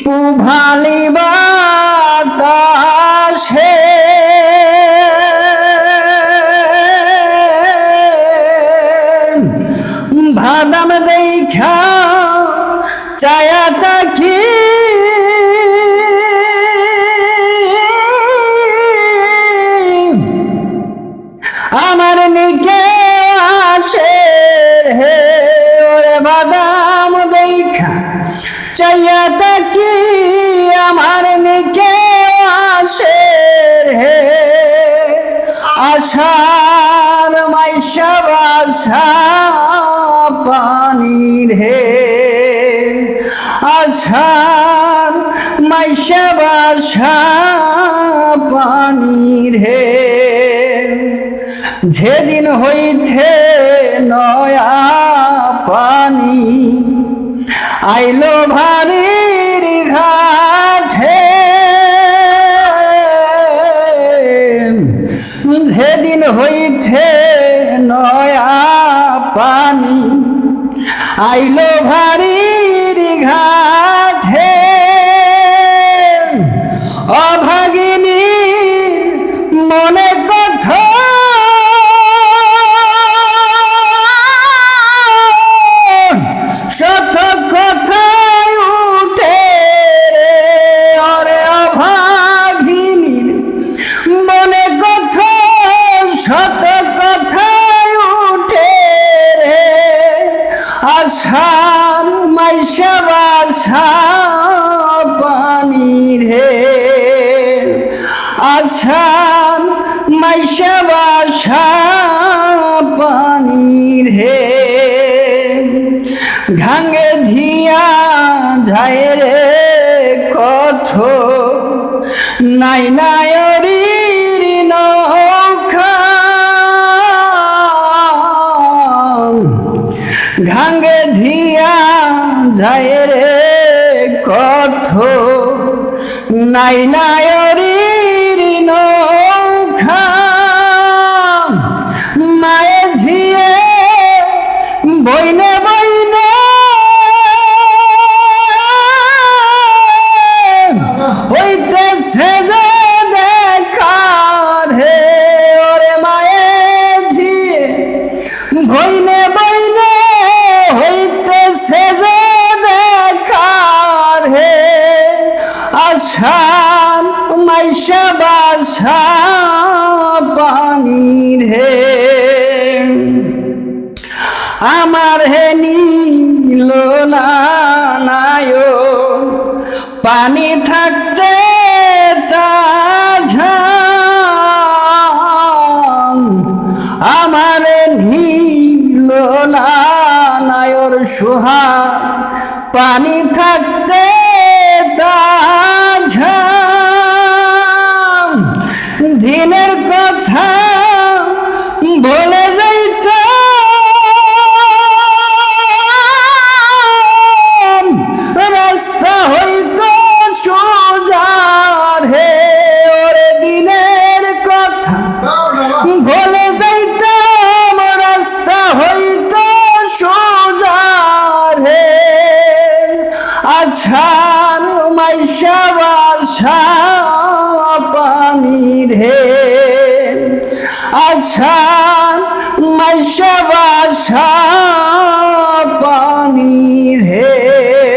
পুভালি বাতাসে ভাদাম দেখা চায়া থাকি আমার নিকে আসে হে ওরে বাদাম দেখা চাইয়া থাকি আমার নিকে আসে হে আশার মাইশা বাসা পানির হে আশার মাইশা বাসা পানির হে যেদিন হইতে নয়া পানি আইলো ভারির ঘাটে যেদিন হইতে নয়া পানি আইলো ভারির ঘাটে অভাগিনী মনে কথা শত কথায় উঠে রে ওরে অভাগিনীর মনে কথা শত কথায় উঠে রে আশার মাইশা বাসা পানির হে আশার মাইশা বাসা পানির হে ঘাঙ্গে ধিয়া যায় রে কথ নাই নায়রির নৌকা ঘাঙ্গে ধিয়া যায় রে কথ নাই নায়রির নৌকা মায়ে ঝিয়ে বইনে বইনে হইতেছে যে দেখার হে ওরে মায়ে ঝিয়ে বইনে বইনে হইতেছে যে দেখার হে আশার মাইশা বাসা পানির হে আমার হে নীলনায় পানি থাকতে তাঝাম আমার নীলনায়র সুহাগ পানি থাকতে তাঝাম দিনের কথা বলে যাইত রাস্তা হইতো সোজার হে ওরে দিনের কথা বলে যাইতাম রাস্তা হইতো সোজার হে আশার মাইশা বাসা পানির হে আশার মাইশা বাসা পানির হে